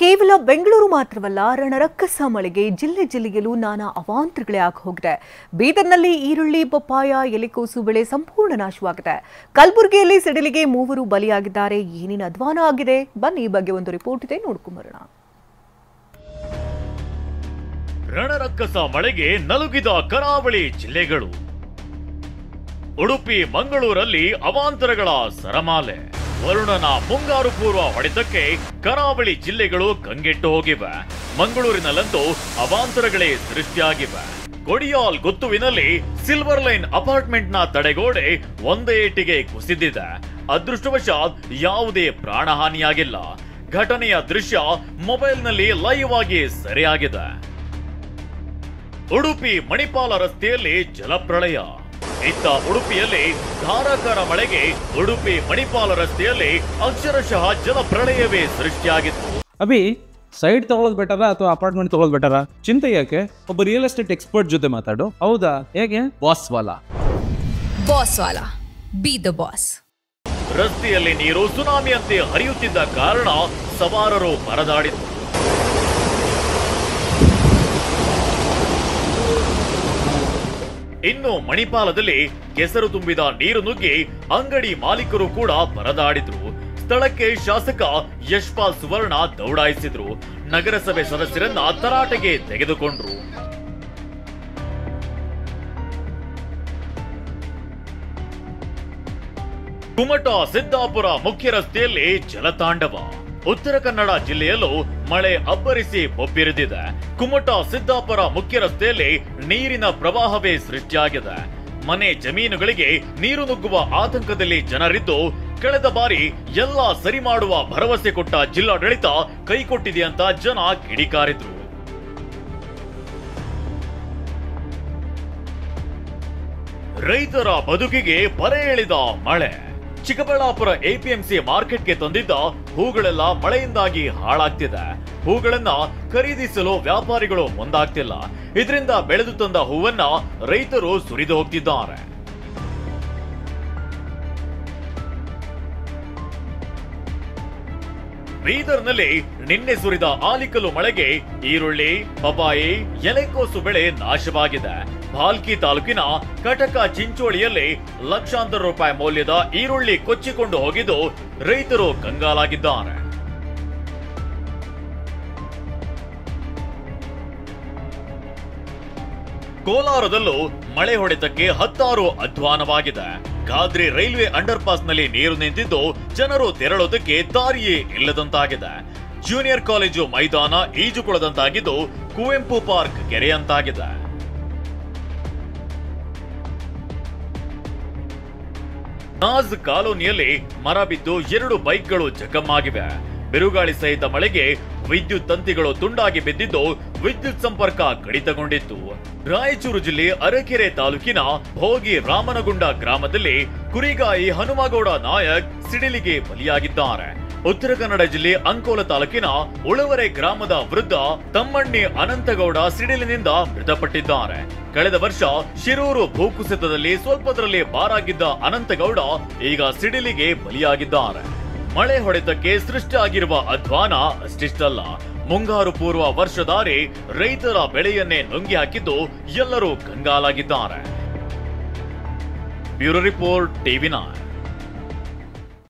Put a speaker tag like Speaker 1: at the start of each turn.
Speaker 1: ಕೇವಲ ಬೆಂಗಳೂರು ಮಾತ್ರವಲ್ಲ, ರಣರಕ್ಕಸ ಮಳೆಗೆ ಜಿಲ್ಲೆ ಜಿಲ್ಲೆಯಲ್ಲೂ ನಾನಾ ಅವಾಂತರಗಳೇ ಆಗಿ ಹೋಗಿದೆ. ಬೀದರ್ನಲ್ಲಿ ಈರುಳ್ಳಿ, ಪಪ್ಪಾಯ, ಎಲೆಕೋಸು ಬೆಳೆ ಸಂಪೂರ್ಣ ನಾಶವಾಗಿದೆ. ಕಲಬುರಗಿಯಲ್ಲಿ ಸಿಡಿಲಿಗೆ 3 ಬಲಿಯಾಗಿದ್ದಾರೆ. ಏನೇನು ಅಧ್ವಾನ ಆಗಿದೆ, ಬನ್ನಿ ಈ ಬಗ್ಗೆ ಒಂದು ರಿಪೋರ್ಟ್ ಇದೆ, ನೋಡ್ಕೊಂಬರೋಣ.
Speaker 2: ರಣರಕ್ಕಸ ಮಳೆಗೆ ನಲುಗಿದ ಕರಾವಳಿ ಜಿಲ್ಲೆಗಳು. ಉಡುಪಿ, ಮಂಗಳೂರಲ್ಲಿ ಅವಾಂತರಗಳ ಸರಮಾಲೆ. ವರುಣನ ಮುಂಗಾರು ಪೂರ್ವ ಹೊಡೆತಕ್ಕೆ ಕರಾವಳಿ ಜಿಲ್ಲೆಗಳು ಕಂಗೆಟ್ಟು ಹೋಗಿವೆ. ಮಂಗಳೂರಿನಲ್ಲಂತೂ ಅವಾಂತರಗಳೇ ಸೃಷ್ಟಿಯಾಗಿವೆ. ಕೊಡಿಯಾಲ್ ಗುತ್ತುವಿನಲ್ಲಿ ಸಿಲ್ವರ್ ಲೈನ್ ಅಪಾರ್ಟ್ಮೆಂಟ್ನ ತಡೆಗೋಡೆ ಒಂದೇ ಏಟಿಗೆ ಕುಸಿದಿದೆ. ಅದೃಷ್ಟವಶಾತ್ ಯಾವುದೇ ಪ್ರಾಣಹಾನಿಯಾಗಿಲ್ಲ. ಘಟನೆಯ ದೃಶ್ಯ ಮೊಬೈಲ್ನಲ್ಲಿ ಲೈವ್ ಆಗಿ ಸೆರೆಯಾಗಿದೆ. ಉಡುಪಿ ಮಣಿಪಾಲ ರಸ್ತೆಯಲ್ಲಿ ಜಲಪ್ರಳಯ. ಇತ್ತ ಉಡುಪಿಯಲ್ಲಿ ಧಾರಾಕಾರ ಮಳೆಗೆ ಉಡುಪಿ ಮಣಿಪಾಲ ರಸ್ತೆಯಲ್ಲಿ ಅಕ್ಷರಶಃ ಜಲಪ್ರಳಯವೇ ಸೃಷ್ಟಿಯಾಗಿತ್ತು.
Speaker 3: ಅಭಿ, ಸೈಡ್ ತಗೊಳ್ಳೋದು ಬೆಟರ ಅಥವಾ ಅಪಾರ್ಟ್ಮೆಂಟ್ ತಗೊಳ್ಳೋದು ಬೆಟರ? ಚಿಂತೆ ಯಾಕೆ, ಒಬ್ಬ ರಿಯಲ್ ಎಸ್ಟೇಟ್ ಎಕ್ಸ್ಪರ್ಟ್ ಜೊತೆ ಮಾತಾಡು. ಹೌದಾ? ಹೇಗೆ? Boss Vala
Speaker 4: B the boss.
Speaker 2: ರಸ್ತೆಯಲ್ಲಿ ನೀರು ಸುನಾಮಿಯಂತೆ ಹರಿಯುತ್ತಿದ್ದ ಕಾರಣ ಸವಾರರು ಪರದಾಡಿದ್ರು. ಇನ್ನು ಮಣಿಪಾಲದಲ್ಲಿ ಕೆಸರು ತುಂಬಿದ ನೀರು ನುಗ್ಗಿ ಅಂಗಡಿ ಮಾಲೀಕರು ಕೂಡ ಪರದಾಡಿದ್ರು. ಸ್ಥಳಕ್ಕೆ ಶಾಸಕ ಯಶ್ಪಾಲ್ ಸುವರ್ಣ ದೌಡಾಯಿಸಿದ್ರು. ನಗರಸಭೆ ಸದಸ್ಯರನ್ನ ತರಾಟೆಗೆ ತೆಗೆದುಕೊಂಡ್ರು. ಕುಮಟಾ ಸಿದ್ದಾಪುರ ಮುಖ್ಯ ರಸ್ತೆಯಲ್ಲಿ ಜಲತಾಂಡವ. ಉತ್ತರ ಕನ್ನಡ ಜಿಲ್ಲೆಯಲ್ಲೂ ಮಳೆ ಅಬ್ಬರಿಸಿ ಬೊಬ್ಬಿರಿದಿದೆ. ಕುಮಟಾ ಸಿದ್ದಾಪುರ ಮುಖ್ಯ ರಸ್ತೆಯಲ್ಲಿ ನೀರಿನ ಪ್ರವಾಹವೇ ಸೃಷ್ಟಿಯಾಗಿದೆ. ಮನೆ ಜಮೀನುಗಳಿಗೆ ನೀರು ನುಗ್ಗುವ ಆತಂಕದಲ್ಲಿ ಜನರಿದ್ದು, ಕಳೆದ ಬಾರಿ ಎಲ್ಲ ಸರಿ ಮಾಡುವ ಭರವಸೆ ಕೊಟ್ಟ ಜಿಲ್ಲಾಡಳಿತ ಕೈಕೊಟ್ಟಿದೆ ಅಂತ ಜನ ಕಿಡಿಕಾರಿದ್ರು. ರೈತರ ಬದುಕಿಗೆ ಬರೆ ಎಳೆದ ಮಳೆ. ಚಿಕ್ಕಬಳ್ಳಾಪುರ ಎಪಿಎಂಸಿ ಮಾರ್ಕೆಟ್ಗೆ ತಂದಿದ್ದ ಹೂಗಳೆಲ್ಲ ಮಳೆಯಿಂದಾಗಿ ಹಾಳಾಗ್ತಿದೆ. ಹೂಗಳನ್ನ ಖರೀದಿಸಲು ವ್ಯಾಪಾರಿಗಳು ಮುಂದಾಗ್ತಿಲ್ಲ. ಇದರಿಂದ ಬೆಳೆದು ತಂದ ಹೂವನ್ನ ರೈತರು ಸುರಿದು ಹೋಗ್ತಿದ್ದಾರೆ. ಬೀದರ್ನಲ್ಲಿ ನಿನ್ನೆ ಸುರಿದ ಆಲಿಕಲ್ಲು ಮಳೆಗೆ ಈರುಳ್ಳಿ, ಪಪಾಯಿ, ಎಲೆಕೋಸು ಬೆಳೆ ನಾಶವಾಗಿದೆ. ಭಾಲ್ಕಿ ತಾಲೂಕಿನ ಕಟಕ ಚಿಂಚೋಳಿಯಲ್ಲಿ ಲಕ್ಷಾಂತರ ರೂಪಾಯಿ ಮೌಲ್ಯದ ಈರುಳ್ಳಿ ಕೊಚ್ಚಿಕೊಂಡು ಹೋಗಿದ್ದು ರೈತರು ಕಂಗಾಲಾಗಿದ್ದಾರೆ. ಕೋಲಾರದಲ್ಲೂ ಮಳೆ ಹೊಡೆತಕ್ಕೆ 10 ಅಧ್ವಾನವಾಗಿದೆ. ಖಾದ್ರಿ ರೈಲ್ವೆ ಅಂಡರ್ ಪಾಸ್ ನಲ್ಲಿ ನೀರು ನಿಂತಿದ್ದು ಜನರು ತೆರಳೋದಕ್ಕೆ ದಾರಿಯೇ ಇಲ್ಲದಂತಾಗಿದೆ. ಜೂನಿಯರ್ ಕಾಲೇಜು ಮೈದಾನ ಈಜುಕೊಳದಂತಾಗಿದ್ದು ಕುವೆಂಪು ಪಾರ್ಕ್ ಕೆರೆಯಂತಾಗಿದೆ. ನಾಜ್ ಕಾಲೋನಿಯಲ್ಲಿ ಮರ ಬಿದ್ದು 2 ಬೈಕ್ಗಳು ಜಖಮ್ಮಾಗಿವೆ. ಬಿರುಗಾಳಿ ಸಹಿತ ಮಳೆಗೆ ವಿದ್ಯುತ್ ತಂತಿಗಳು ತುಂಡಾಗಿ ಬಿದ್ದಿದ್ದು ವಿದ್ಯುತ್ ಸಂಪರ್ಕ ಕಡಿತಗೊಂಡಿತ್ತು. ರಾಯಚೂರು ಜಿಲ್ಲೆ ಅರಕೆರೆ ತಾಲೂಕಿನ ಭೋಗಿ ರಾಮನಗುಂಡ ಗ್ರಾಮದಲ್ಲಿ ಕುರಿಗಾಯಿ ಹನುಮಗೌಡ ನಾಯಕ್ ಸಿಡಿಲಿಗೆ ಬಲಿಯಾಗಿದ್ದಾರೆ. ಉತ್ತರ ಕನ್ನಡ ಜಿಲ್ಲೆ ಅಂಕೋಲ ತಾಲೂಕಿನ ಉಳವರೆ ಗ್ರಾಮದ ವೃದ್ಧ ತಮ್ಮಣ್ಣಿ ಅನಂತಗೌಡ ಸಿಡಿಲಿನಿಂದ ಮೃತಪಟ್ಟಿದ್ದಾರೆ. ಕಳೆದ ವರ್ಷ ಶಿರೂರು ಭೂಕುಸಿತದಲ್ಲಿ ಸ್ವಲ್ಪದರಲ್ಲಿ ಬಾರಾಗಿದ್ದ ಅನಂತಗೌಡ ಈಗ ಸಿಡಿಲಿಗೆ ಬಲಿಯಾಗಿದ್ದಾರೆ. ಮಳೆ ಹೊಡೆತಕ್ಕೆ ಸೃಷ್ಟಿಯಾಗಿರುವ ಅಧ್ವಾನ ಅಷ್ಟಿಷ್ಟಲ್ಲ. ಮುಂಗಾರು ಪೂರ್ವ ವರ್ಷಧಾರೆ ರೈತರ ಬೆಳೆಯನ್ನೇ ನುಂಗಿ ಹಾಕಿದ್ದು ಎಲ್ಲರೂ ಕಂಗಾಲಾಗಿದ್ದಾರೆ. Bureau report, ಟಿವಿ9.